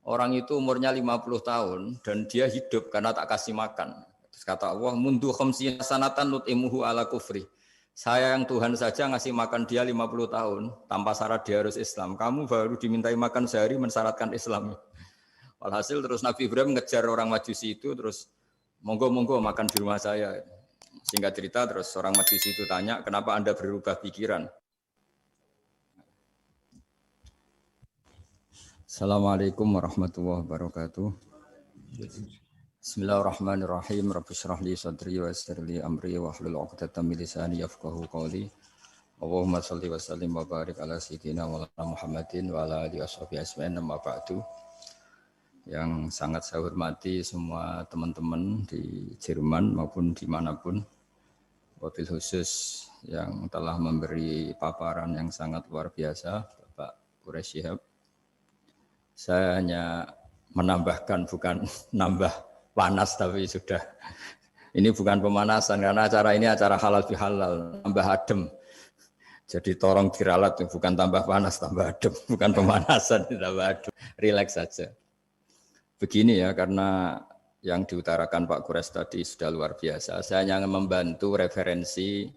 orang itu umurnya 50 tahun dan dia hidup karena tak kasih makan. Terus kata Allah, mundu khamsina sanatan nut'imuhu ala kufri. Saya yang Tuhan saja ngasih makan dia 50 tahun tanpa syarat dia harus Islam. Kamu baru dimintai makan sehari mensyaratkan Islam. Walhasil terus Nabi Ibrahim ngejar orang Majusi itu terus monggo makan di rumah saya. Singkat cerita terus orang Majusi itu tanya, kenapa Anda berubah pikiran? Assalamualaikum warahmatullahi wabarakatuh. Bismillahirrahmanirrahim. Rabbi shrah li sadri wa yassir li amri wa hlul 'uqdatam min lisani yafqahu qawli. Allahumma shalli wa sallim wa barik ala sayyidina Maulana Muhammadin wa ala alihi washabihi ajmain. Amma ba'du. Yang sangat saya hormati semua teman-teman di Jerman maupun dimanapun, wabil khusus yang telah memberi paparan yang sangat luar biasa, Bapak Quraish Shihab. Saya hanya menambahkan, bukan nambah panas, tapi sudah ini bukan pemanasan karena acara ini acara halal bihalal, tambah adem. Jadi tolong diralat, bukan tambah panas, tambah adem, bukan pemanasan, tambah adem. Rileks saja. Begini ya, karena yang diutarakan Pak Quraish tadi sudah luar biasa. Saya hanya membantu referensi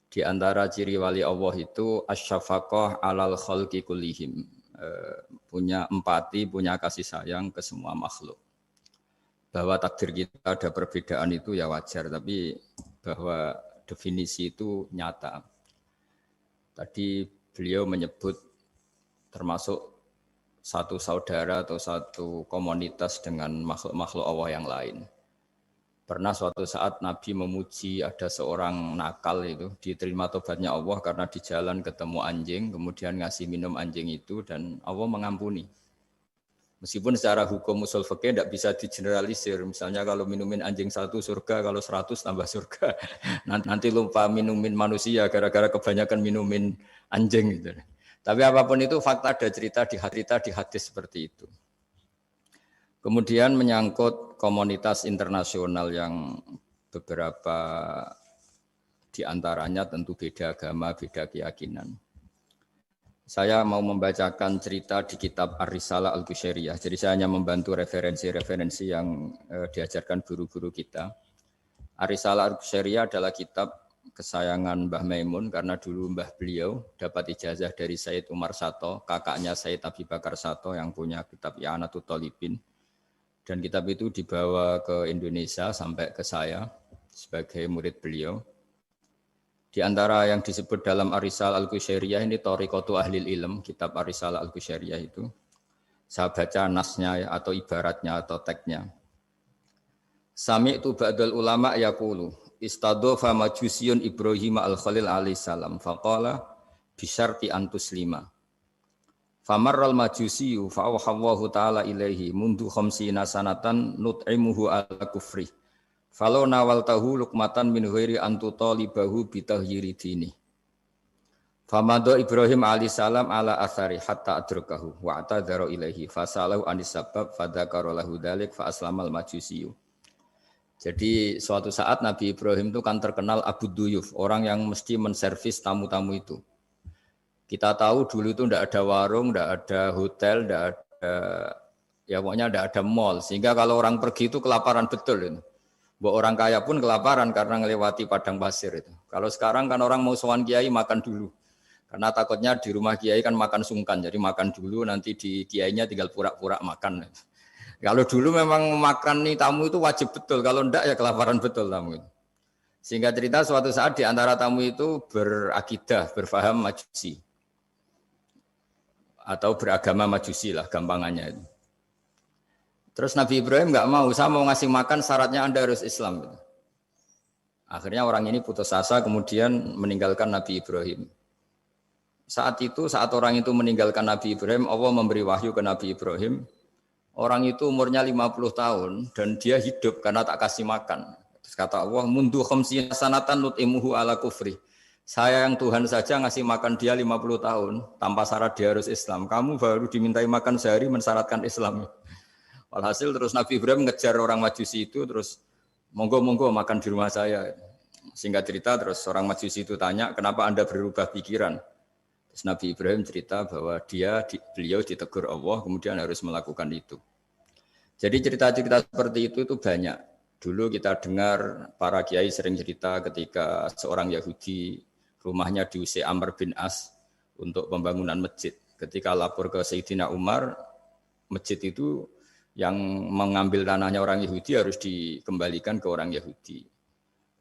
di antara ciri wali Allah itu asyafaqah alal khalqi kullihim. Punya empati, punya kasih sayang ke semua makhluk. Bahwa takdir kita ada perbedaan itu ya wajar, tapi bahwa definisi itu nyata. Tadi beliau menyebut termasuk satu saudara atau satu komunitas dengan makhluk-makhluk Allah yang lain. Pernah suatu saat Nabi memuji ada seorang nakal itu, diterima tobatnya Allah karena di jalan ketemu anjing, kemudian ngasih minum anjing itu dan Allah mengampuni. Meskipun secara hukum usul fikih tidak bisa digeneralisir, misalnya kalau minumin anjing 1 surga, kalau 100 tambah surga. Nanti lupa minumin manusia gara-gara kebanyakan minumin anjing gitu. Tapi apapun itu fakta ada cerita di hadis seperti itu. Kemudian menyangkut komunitas internasional yang beberapa diantaranya tentu beda agama, beda keyakinan. Saya mau membacakan cerita di kitab Ar-Risalah Al-Qushairiyah. Jadi saya hanya membantu referensi-referensi yang diajarkan guru-guru kita. Ar-Risalah Al-Qushairiyah adalah kitab kesayangan Mbah Maimun karena dulu mbah beliau dapat ijazah dari Said Umar Sato, kakaknya Said Abi Bakar Sato yang punya kitab I'anatul Thalibin. Dan kitab itu dibawa ke Indonesia sampai ke saya sebagai murid beliau. Di antara yang disebut dalam Ar-Risalah Al-Qushairiyah ini Thariqatu Ahlil Ilm, kitab Ar-Risalah Al-Qushairiyah itu. Saya baca nasnya atau ibaratnya atau teksnya. Sami'tu ba'dal ulama yaqulu istadhafa majusiyun Ibrahim al-Khalil alaihi salam faqala bisyarti antuslima. Famarral majusiyu fa'awhallahu ta'ala ilaihi mundu khamsina sanatan nut'imuhu ala kufri. Falau nawaltahu luqmatan min ghairi antu talibahu bitahyiri dini. Famado Ibrahim alaihi salam ala athari hatta adrakahu wa atadhara ilaihi fasalahu anis sabab fadzakara lahu dzalik fa aslamal majusiyu. Jadi suatu saat Nabi Ibrahim itu kan terkenal Abu Duyuf, orang yang mesti menservis tamu-tamu itu. Kita tahu dulu itu tidak ada warung, tidak ada hotel, tidak ada, ya pokoknya tidak ada mall. Sehingga kalau orang pergi itu kelaparan betul. Itu. Bahwa orang kaya pun kelaparan karena melewati padang pasir itu. Kalau sekarang kan orang mau sowan kiai makan dulu. Karena takutnya di rumah kiai kan makan sungkan, jadi makan dulu nanti di kiainya tinggal pura-pura makan. Kalau dulu memang makan nih tamu itu wajib betul, kalau enggak ya kelaparan betul tamu itu. Sehingga cerita suatu saat di antara tamu itu berakidah, berfaham majusi. Atau beragama majusi lah gampangannya itu. Terus Nabi Ibrahim enggak mau, saya mau ngasih makan syaratnya Anda harus Islam. Gitu. Akhirnya orang ini putus asa kemudian meninggalkan Nabi Ibrahim. Saat orang itu meninggalkan Nabi Ibrahim, Allah memberi wahyu ke Nabi Ibrahim. Orang itu umurnya 50 tahun dan dia hidup karena tak kasih makan. Terus kata Allah, mundu khamsina sanatan nut'imuhu ala kufri. Saya yang Tuhan saja ngasih makan dia 50 tahun tanpa syarat dia harus Islam. Kamu baru dimintai makan sehari mensyaratkan Islam. Walhasil terus Nabi Ibrahim ngejar orang Majusi itu terus monggo makan di rumah saya. Singkat cerita terus orang Majusi itu tanya, kenapa Anda berubah pikiran? Terus Nabi Ibrahim cerita bahwa beliau ditegur Allah kemudian harus melakukan itu. Jadi cerita-cerita seperti itu banyak. Dulu kita dengar para kiai sering cerita ketika seorang Yahudi rumahnya diusir Amr bin As untuk pembangunan masjid. Ketika lapor ke Sayyidina Umar, masjid itu yang mengambil tanahnya orang Yahudi harus dikembalikan ke orang Yahudi.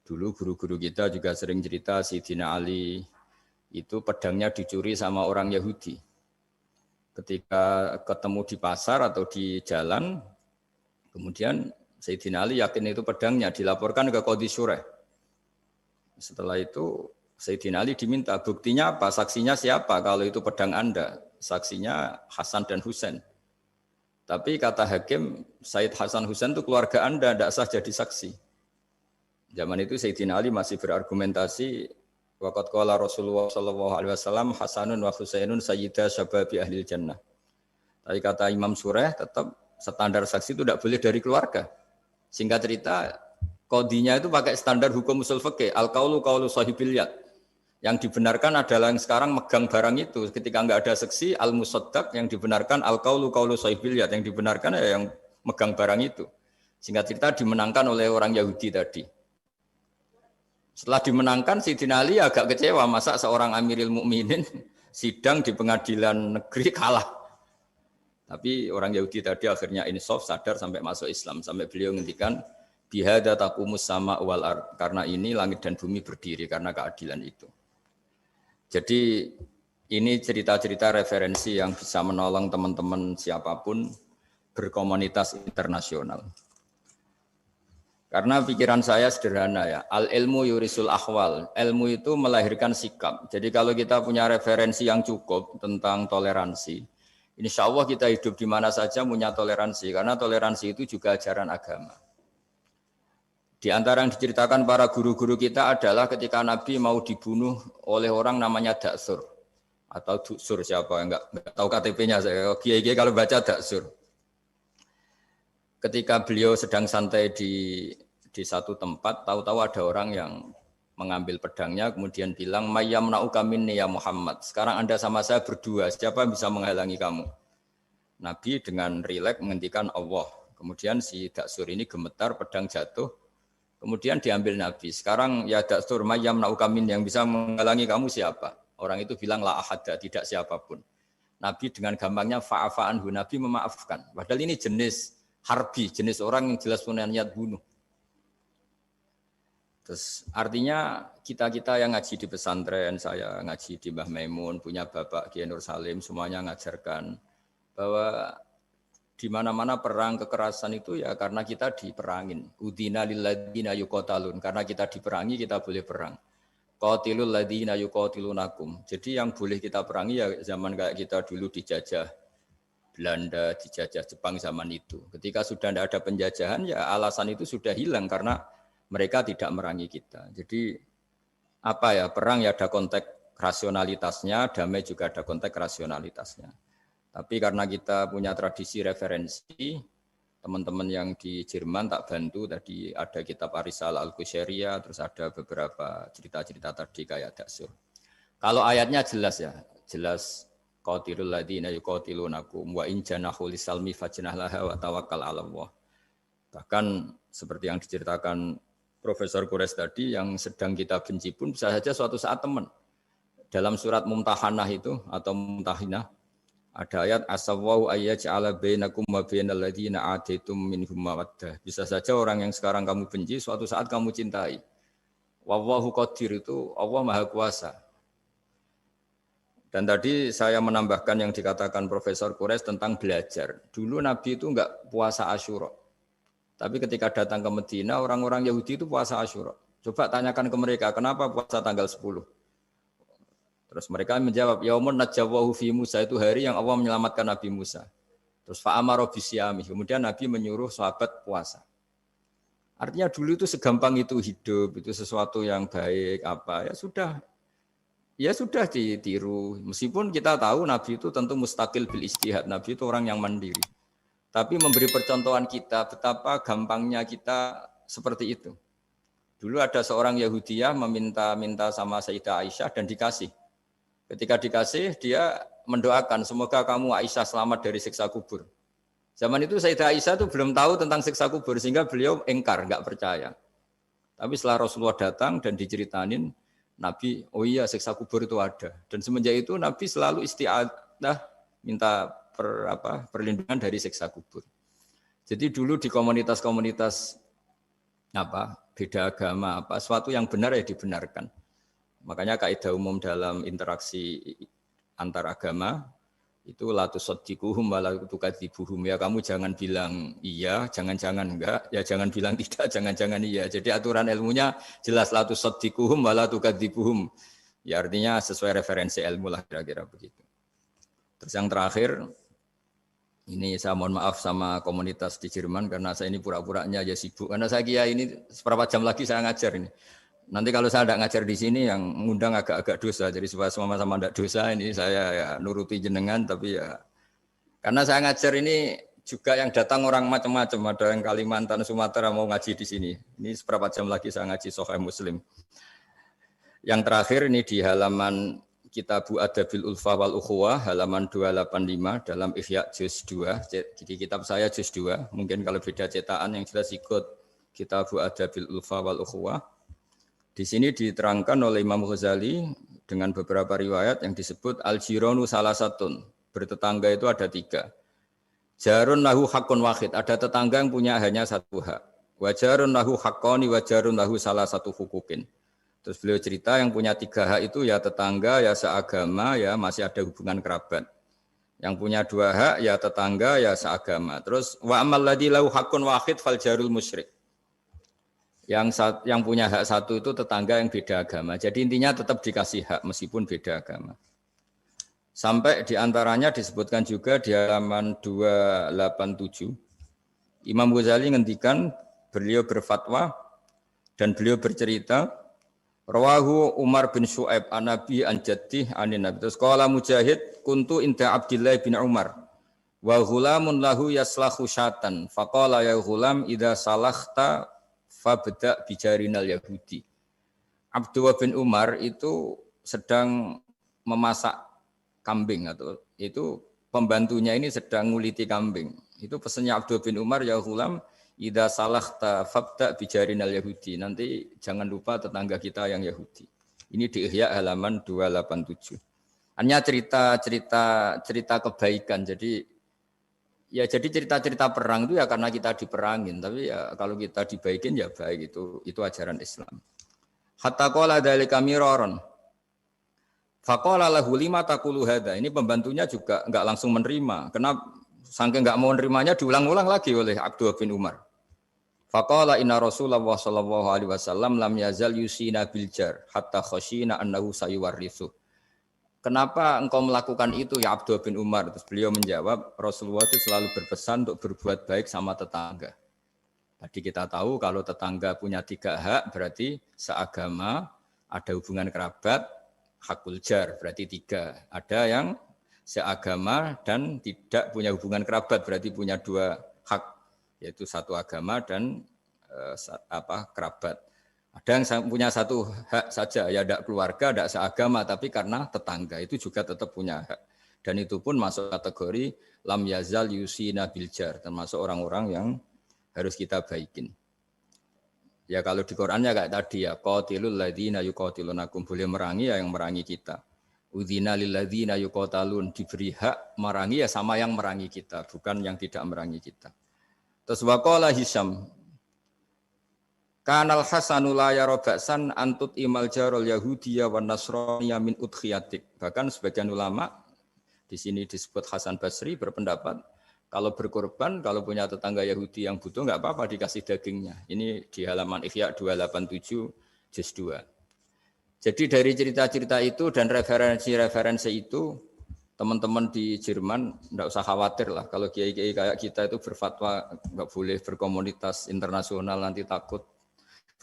Dulu guru-guru kita juga sering cerita Sayyidina Ali itu pedangnya dicuri sama orang Yahudi. Ketika ketemu di pasar atau di jalan, kemudian Sayyidina Ali yakin itu pedangnya, dilaporkan ke Qadhi Syureh. Setelah itu Sayyidina Ali diminta, buktinya apa? Saksinya siapa kalau itu pedang Anda? Saksinya Hasan dan Husain. Tapi kata hakim, Said Hasan Husain itu keluarga Anda, tidak sah jadi saksi. Zaman itu Sayyidina Ali masih berargumentasi, waqad qala Rasulullah sallallahu alaihi wasallam Hasanun wa Husainun sayyida syababi ahlil jannah. Tapi kata Imam Sureh tetap standar saksi itu tidak boleh dari keluarga. Singkat cerita, qadhinya itu pakai standar hukum usul fikih, al-qaulu qaulu sahibil yad. Yang dibenarkan adalah yang sekarang megang barang itu. Ketika enggak ada saksi, al-musaddaq yang dibenarkan al-qaulu qaulu sahibil yad, yang dibenarkan ya yang megang barang itu. Singkat cerita dimenangkan oleh orang Yahudi tadi. Setelah dimenangkan, Sayyidina Ali agak kecewa, masa seorang Amirul Mukminin sidang di pengadilan negeri kalah. Tapi orang Yahudi tadi akhirnya insaf, sadar sampai masuk Islam, sampai beliau ngendikan bihada taqumus sama wal ard, karena ini langit dan bumi berdiri karena keadilan itu. Jadi ini cerita-cerita referensi yang bisa menolong teman-teman siapapun berkomunitas internasional. Karena pikiran saya sederhana ya, al-ilmu yurisul ahwal, ilmu itu melahirkan sikap. Jadi kalau kita punya referensi yang cukup tentang toleransi, insya Allah kita hidup di mana saja punya toleransi, karena toleransi itu juga ajaran agama. Di antara yang diceritakan para guru-guru kita adalah ketika Nabi mau dibunuh oleh orang namanya Daksur atau Duksur, siapa enggak tahu KTP-nya saya. Kiai-kiai kalau baca Daksur. Ketika beliau sedang santai di satu tempat, tahu-tahu ada orang yang mengambil pedangnya kemudian bilang mayyamna'uka minni ya Muhammad. Sekarang Anda sama saya berdua, siapa yang bisa menghalangi kamu? Nabi dengan rileks menghentikan Allah. Kemudian si Daksur ini gemetar, pedang jatuh. Kemudian diambil Nabi. Sekarang ya Daksur mayyamna'uka minni, yang bisa menghalangi kamu siapa? Orang itu bilang la ahada, tidak siapapun. Nabi dengan gampangnya fa'afa anhu, Nabi memaafkan. Padahal ini jenis harbi, jenis orang yang jelas punya niat bunuh. Terus artinya kita-kita yang ngaji di pesantren, saya ngaji di Mbah Maimun, punya Bapak Kiai Nur Salim, semuanya ngajarkan bahwa di mana-mana perang kekerasan itu ya karena kita diperangin. Udina lilladzina yuqatalun, karena kita diperangi kita boleh perang. Qatilul ladzina yuqatilunakum. Jadi yang boleh kita perangi ya zaman kayak kita dulu dijajah Belanda, dijajah Jepang zaman itu. Ketika sudah tidak ada penjajahan ya alasan itu sudah hilang karena mereka tidak merangi kita. Jadi apa ya, perang ya ada konteks rasionalitasnya, damai juga ada konteks rasionalitasnya. Tapi karena kita punya tradisi referensi, teman-teman yang di Jerman tak bantu, tadi ada kitab Ar-Risalah Al-Qushairiyah, terus ada beberapa cerita-cerita tadi kayak Daksur. Kalau ayatnya jelas ya, jelas qatilul ladzina yuqatilunakum wa in janahu lisalmi fajnah laha wa tawakkal 'ala Allah. Bahkan seperti yang diceritakan Profesor Quraisy tadi, yang sedang kita benci pun bisa saja suatu saat teman. Dalam surat Mumtahanah itu atau Mumtahinah ada ayat asawwau ayyaj'ala bainakum wa bainal ladzina ataitum minhum mawaddah. Bisa saja orang yang sekarang kamu benci suatu saat kamu cintai. Wallahu qadir, itu Allah Maha Kuasa. Dan tadi saya menambahkan yang dikatakan Profesor Quraisy tentang belajar. Dulu Nabi itu enggak puasa Asyura. Tapi ketika datang ke Medina, orang-orang Yahudi itu puasa Asyura. Coba tanyakan ke mereka, kenapa puasa tanggal 10? Terus mereka menjawab, yaumun najjawahu fi Musa, itu hari yang Allah menyelamatkan Nabi Musa. Terus fa'amara bisyami, kemudian Nabi menyuruh sahabat puasa. Artinya dulu itu segampang itu hidup, itu sesuatu yang baik, apa ya sudah ditiru. Meskipun kita tahu Nabi itu tentu mustaqil bil ijtihad, Nabi itu orang yang mandiri. Tapi memberi percontohan kita betapa gampangnya kita seperti itu. Dulu ada seorang Yahudiyah meminta sama Sayyidah Aisyah dan dikasih. Ketika dikasih, dia mendoakan, semoga kamu Aisyah selamat dari siksa kubur. Zaman itu Sayyidah Aisyah itu belum tahu tentang siksa kubur, sehingga beliau engkar, nggak percaya. Tapi setelah Rasulullah datang dan diceritanin, Nabi, oh iya siksa kubur itu ada. Dan semenjak itu Nabi selalu isti'adah minta perlindungan dari siksa kubur. Jadi dulu di komunitas-komunitas beda agama, sesuatu yang benar ya dibenarkan. Makanya kaidah umum dalam interaksi antar agama itu la tusaddiquhum wa la tukadzibuhum. Ya kamu jangan bilang iya, jangan-jangan enggak, ya jangan bilang tidak, jangan-jangan iya. Jadi aturan ilmunya jelas la tusaddiquhum wa la tukadzibuhum. Ya artinya sesuai referensi ilmu lah kira-kira begitu. Terus yang terakhir, ini saya mohon maaf sama komunitas di Jerman karena saya ini pura-puranya aja sibuk. Karena saya kira ini seberapa jam lagi saya ngajar ini. Nanti kalau saya tidak ngajar di sini yang ngundang agak-agak dosa. Jadi supaya sama-sama tidak dosa ini saya ya nuruti jenengan. Tapi ya karena saya ngajar ini juga yang datang orang macam-macam. Ada yang Kalimantan, Sumatera mau ngaji di sini. Ini seberapa jam lagi saya ngaji Sahih Muslim. Yang terakhir ini di halaman Kitabu Adabil Ulfa wal Ukhuwah halaman 285 dalam Ihya juz 2. Jadi kitab saya juz 2. Mungkin kalau beda cetakan yang jelas ikut Kitabu Adabil Ulfa wal Ukhuwah. Di sini diterangkan oleh Imam Ghazali dengan beberapa riwayat yang disebut al-jironu salasatun. Bertetangga itu ada 3. Jarun lahu hakun wahid. Ada tetangga yang punya hanya 1 hak. Wajarun lahu hakoni wajarun lahu salah satu hukukin. Terus beliau cerita yang punya 3 hak itu ya tetangga, ya seagama, ya masih ada hubungan kerabat. Yang punya 2 hak ya tetangga, ya seagama. Terus wa amal ladzi lahu hakun wahid fal jarul musyrik. Yang punya hak 1 itu tetangga yang beda agama. Jadi intinya tetap dikasih hak meskipun beda agama. Sampai diantaranya disebutkan juga di halaman 287. Imam Ghazali ngendikan beliau berfatwa dan beliau bercerita Rawahu Umar bin Shu'aib an Nabi an Jaddih anin Nabi. Terus qala Mujahid kuntu inda Abdillah bin Umar wa ghulamun lahu yaslahu syatan. Faqala ya ghulam idza salakhta fabda bijarinal Yahudi. Abdullah bin Umar itu sedang memasak kambing atau itu pembantunya ini sedang nguliti kambing. Itu pesannya Abdullah bin Umar ya ghulam idza salakhta fabda bijarinal Yahudi. Nanti jangan lupa tetangga kita yang Yahudi. Ini di Ihya halaman 287. Hanya cerita kebaikan. Jadi cerita-cerita perang itu ya karena kita diperangin, tapi ya kalau kita dibaikin ya baik, itu ajaran Islam. Hatta qala dzalika miraron. Faqala lahu lima taqulu hadza. Ini pembantunya juga enggak langsung menerima. Kenapa saking enggak mau nerimanya diulang-ulang lagi oleh Abdullah bin Umar. Faqala inna Rasulullah sallallahu alaihi wasallam lam yazal yusina bil jar hatta khasyina annahu sayuwarrithu. Kenapa engkau melakukan itu ya Abdullah bin Umar? Terus beliau menjawab, Rasulullah itu selalu berpesan untuk berbuat baik sama tetangga. Tadi kita tahu kalau tetangga punya 3 hak, berarti seagama, ada hubungan kerabat, hakul jar, berarti 3. Ada yang seagama dan tidak punya hubungan kerabat, berarti punya 2 hak, yaitu 1 agama dan kerabat. Ada yang punya 1 hak saja, ya tidak keluarga, tidak seagama, tapi karena tetangga itu juga tetap punya hak. Dan itu pun masuk kategori lam yazal yusina bil jar, termasuk orang-orang yang harus kita baikin. Ya kalau di Qur'annya kayak tadi ya, qatilul ladzina yuqatilunakum, boleh merangi ya yang merangi kita. Udzina lil ladzina yuqatalun, diberi hak merangi ya sama yang merangi kita, bukan yang tidak merangi kita. Terus waqala Hisyam Kanal Hasanu la yara ba'san antut imal jarul Yahudiyya wan Nasraniyya min udkhiyatik. Bahkan sebagian ulama di sini disebut Hasan Basri berpendapat kalau berkorban, kalau punya tetangga Yahudi yang butuh enggak apa-apa dikasih dagingnya. Ini di halaman Ihya 287 juz 2. Jadi dari cerita-cerita itu dan referensi-referensi itu teman-teman di Jerman enggak usah khawatir lah kalau kiai-kiai kayak kita itu berfatwa enggak boleh berkomunitas internasional nanti takut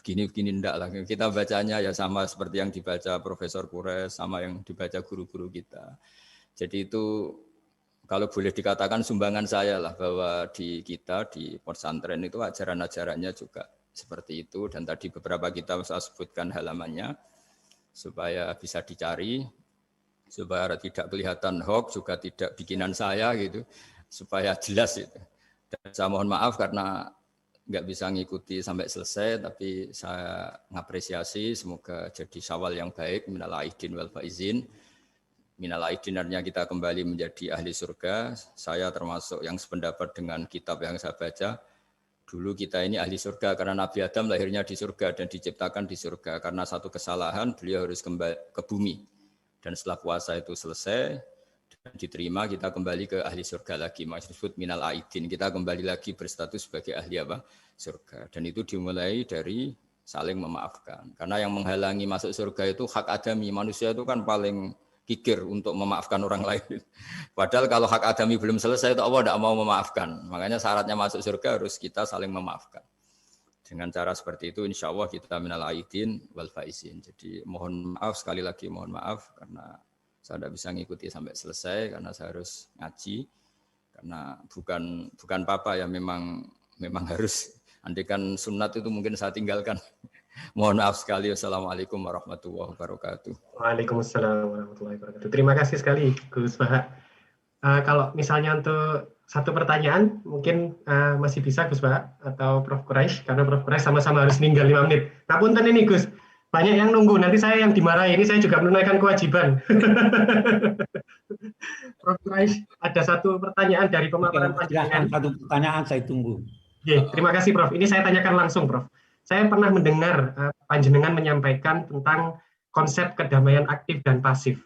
begini-begini enggak lah. Kita bacanya ya sama seperti yang dibaca Profesor Kures, sama yang dibaca guru-guru kita. Jadi itu kalau boleh dikatakan sumbangan saya lah bahwa di kita di pesantren itu ajaran-ajarannya juga seperti itu. Dan tadi beberapa kita saya sebutkan halamannya supaya bisa dicari. supaya tidak kelihatan hoax, juga tidak bikinan saya gitu, supaya jelas itu. Dan saya mohon maaf karena nggak bisa ngikuti sampai selesai, tapi saya ngapresiasi, semoga jadi syawal yang baik, minal aidin wal faizin. Minal aidin artinya kita kembali menjadi ahli surga. Saya termasuk yang sependapat dengan kitab yang saya baca. Dulu kita ini ahli surga karena Nabi Adam lahirnya di surga dan diciptakan di surga. Karena satu kesalahan beliau harus kembali ke bumi. Dan setelah puasa itu selesai dan diterima, kita kembali ke ahli surga lagi. Maksud minal aidin, kita kembali lagi berstatus sebagai ahli apa? Surga. Dan itu dimulai dari saling memaafkan. Karena yang menghalangi masuk surga itu hak adami. Manusia itu kan paling kikir untuk memaafkan orang lain. Padahal kalau hak adami belum selesai, itu Allah tidak mau memaafkan. Makanya syaratnya masuk surga harus kita saling memaafkan. Dengan cara seperti itu, insya Allah kita minal aidin wal faizin. Jadi mohon maaf, sekali lagi mohon maaf, karena saya tidak bisa ngikuti sampai selesai, karena saya harus ngaji. Karena bukan papa ya, memang harus. Andikan sunat itu mungkin saya tinggalkan. Mohon maaf sekali. Wassalamualaikum warahmatullahi wabarakatuh. Waalaikumsalam warahmatullahi wabarakatuh. Terima kasih sekali, Gus Baha. Kalau misalnya untuk satu pertanyaan, mungkin masih bisa Gus Baha atau Prof. Quraisy, karena Prof. Quraisy sama-sama harus tinggal 5 menit. Ngapunten ini Gus, banyak yang nunggu. Nanti saya yang dimarahi, ini saya juga menunaikan kewajiban. Prof. Quraisy, ada satu pertanyaan dari pemaparan panjenengan. Satu pertanyaan saya tunggu. Terima kasih Prof. Ini saya tanyakan langsung Prof. Saya pernah mendengar panjenengan menyampaikan tentang konsep kedamaian aktif dan pasif.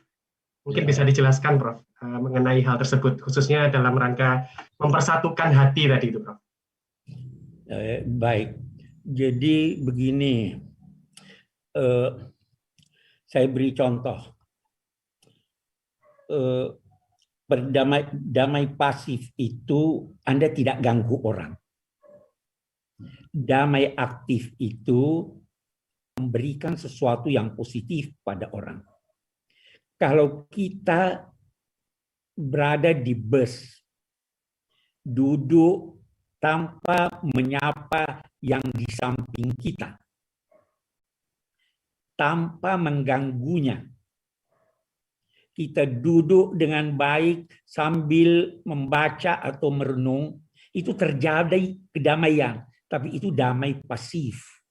Mungkin bisa dijelaskan Prof. Mengenai hal tersebut, khususnya dalam rangka mempersatukan hati tadi itu Prof. Baik, jadi begini, saya beri contoh. Damai pasif itu Anda tidak ganggu orang. Damai aktif itu memberikan sesuatu yang positif pada orang. Kalau kita berada di bus, duduk tanpa menyapa yang di samping kita, tanpa mengganggunya, kita duduk dengan baik sambil membaca atau merenung, itu terjadi kedamaian. Tapi itu damai pasif.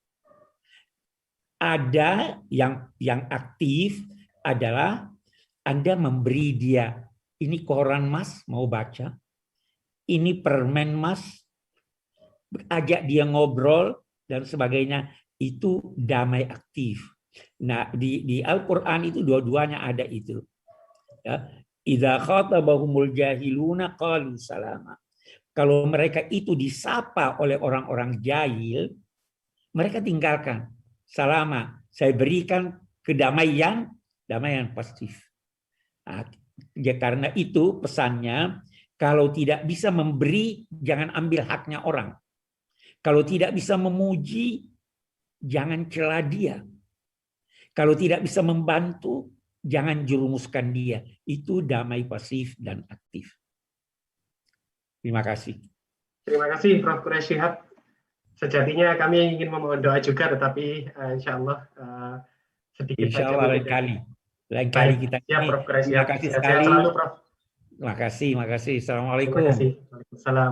Ada yang aktif adalah Anda memberi dia, ini koran Mas mau baca, ini permen Mas, ajak dia ngobrol dan sebagainya, itu damai aktif. Nah, di Al-Qur'an itu dua-duanya ada itu. Ya, idza khatabahumul jahiluna qalu salama. Kalau mereka itu disapa oleh orang-orang jahil, mereka tinggalkan. Salama, saya berikan kedamaian, damaian pasif. Nah, ya karena itu pesannya, kalau tidak bisa memberi, jangan ambil haknya orang. Kalau tidak bisa memuji, jangan cela dia. Kalau tidak bisa membantu, jangan jerumuskan dia. Itu damai pasif dan aktif. Terima kasih. Terima kasih Prof. Quraisy Shihab. Sejatinya kami ingin memohon doa juga, tetapi insya Allah sedikit Insya saja. Allah lain kali kita. Siap, Prof. Quraisy Terima Shihab. kasih Sehat sekali. selalu, Prof. Terima kasih. Assalamualaikum. Terima kasih. Waalaikumsalam.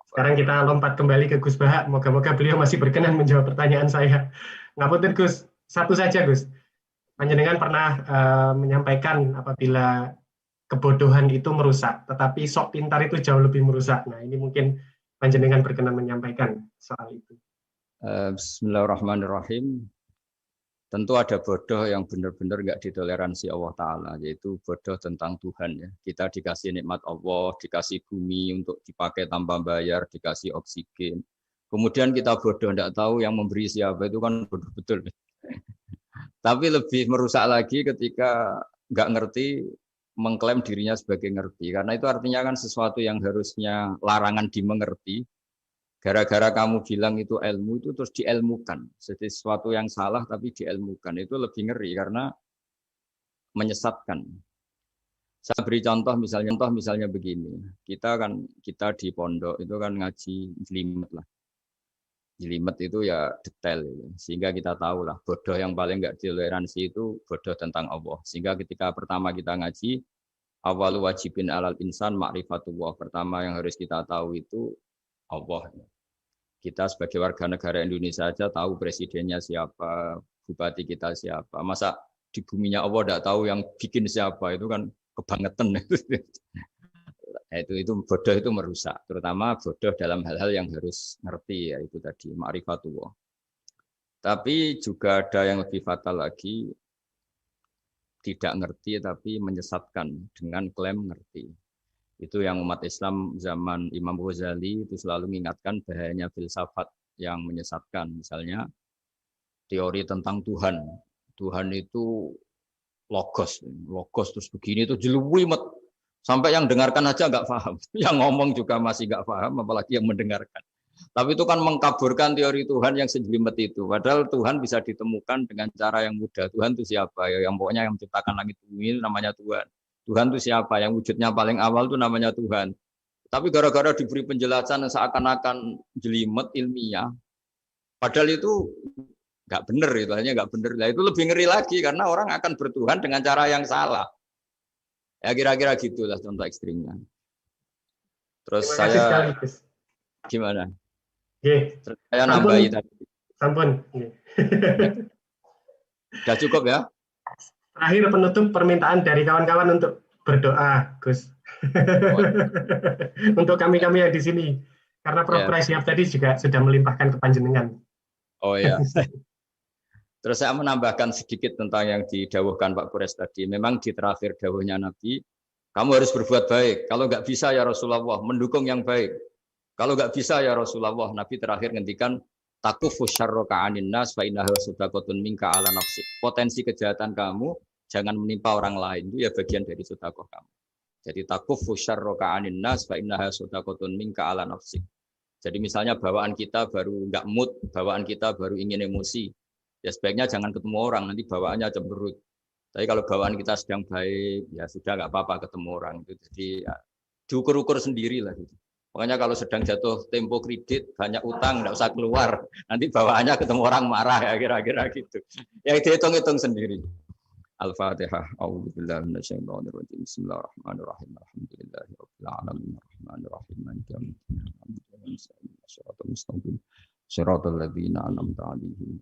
Sekarang kita lompat kembali ke Gus Baha. Moga-moga beliau masih berkenan menjawab pertanyaan saya. Ngapunten Gus, satu saja Gus. Panjenengan pernah menyampaikan apabila kebodohan itu merusak, tetapi sok pintar itu jauh lebih merusak. Nah, ini mungkin panjenengan berkenan menyampaikan soal itu. Bismillahirrahmanirrahim. Tentu ada bodoh yang benar-benar nggak ditoleransi Allah Ta'ala, yaitu bodoh tentang Tuhan. Ya. Kita dikasih nikmat Allah, dikasih bumi untuk dipakai tanpa bayar, dikasih oksigen. Kemudian kita bodoh, nggak tahu yang memberi siapa, itu kan bodoh betul. Tapi lebih merusak lagi ketika nggak ngerti, mengklaim dirinya sebagai ngerti. Karena itu artinya kan sesuatu yang harusnya larangan dimengerti. Gara-gara kamu bilang itu ilmu, itu terus diilmukan. Jadi sesuatu yang salah tapi diilmukan. Itu lebih ngeri karena menyesatkan. Saya beri contoh misalnya begini. Kita di pondok itu kan ngaji jelimet lah. Jelimet itu ya detail, sehingga kita tahu lah bodoh yang paling nggak ditoleransi itu bodoh tentang Allah. Sehingga ketika pertama kita ngaji, awalu wajibin alal insan ma'rifatullah. Pertama yang harus kita tahu itu Allah. Kita sebagai warga negara Indonesia saja tahu presidennya siapa, bupati kita siapa. Masa di buminya Allah tidak tahu yang bikin siapa, itu kan kebangetan. Nah, itu bodoh itu merusak, terutama bodoh dalam hal-hal yang harus ngerti, ya itu tadi ma'rifatullah. Tapi juga ada yang lebih fatal lagi, tidak ngerti tapi menyesatkan dengan klaim ngerti. Itu yang umat Islam zaman Imam Ghazali itu selalu mengingatkan bahayanya filsafat yang menyesatkan. Misalnya teori tentang Tuhan. Tuhan itu logos terus begini itu jelimet. Sampai yang dengarkan aja nggak paham. Yang ngomong juga masih nggak paham, apalagi yang mendengarkan. Tapi itu kan mengkaburkan teori Tuhan yang sejelimet itu. Padahal Tuhan bisa ditemukan dengan cara yang mudah. Tuhan itu siapa? Ya, yang pokoknya yang menciptakan langit bumi itu namanya Tuhan. Tuhan itu siapa? Yang wujudnya paling awal itu namanya Tuhan. Tapi gara-gara diberi penjelasan seakan-akan jelimet ilmiah, padahal itu nggak benar, itu hanya nggak benar. Nah, itu lebih ngeri lagi karena orang akan bertuhan dengan cara yang salah. Ya kira-kira gitulah contoh ekstrimnya. Terus Terima kasih sekali, Gus. Gimana? Terus saya nambahi tadi. Sampun. Sudah cukup ya? Terakhir penutup permintaan dari kawan-kawan untuk berdoa, Gus. Untuk kami-kami yang di sini. Karena Prof. Siap tadi juga sudah melimpahkan ke panjenengan. Oh ya. Terus saya menambahkan sedikit tentang yang didawuhkan Pak Kures tadi. Memang di terakhir dawuhnya Nabi, kamu harus berbuat baik. Kalau nggak bisa ya Rasulullah, mendukung yang baik. Kalau nggak bisa ya Rasulullah, Nabi terakhir ngendikan takufu syarra ka'anin nas fa innahu sadaqatun minka ala nafsik. Potensi kejahatan kamu jangan menimpa orang lain, itu ya bagian dari sedekah kamu. Jadi takufu syarra ka'anin nas fa innahu sadaqatun minka ala nafsik. Jadi misalnya bawaan kita baru nggak mood, bawaan kita baru ingin emosi, ya sebaiknya jangan ketemu orang, nanti bawaannya cemberut. Tapi kalau bawaan kita sedang baik, ya sudah nggak apa-apa ketemu orang. Itu jadi ya, diukur-ukur sendiri lah. Gitu. Makanya kalau sedang jatuh tempo kredit, banyak utang, nggak usah keluar. Nanti bawaannya ketemu orang marah, ya kira-kira gitu. Ya dihitung-hitung sendiri. Al-Fatihah. A'udzubillahi minasyaitonirrajim. Bismillahirrahmanirrahim. Alhamdulillahirabbil alamin. Arrahmanirrahim. Maliki yaumiddin. Shiratal ladzina an'amta 'alaihim.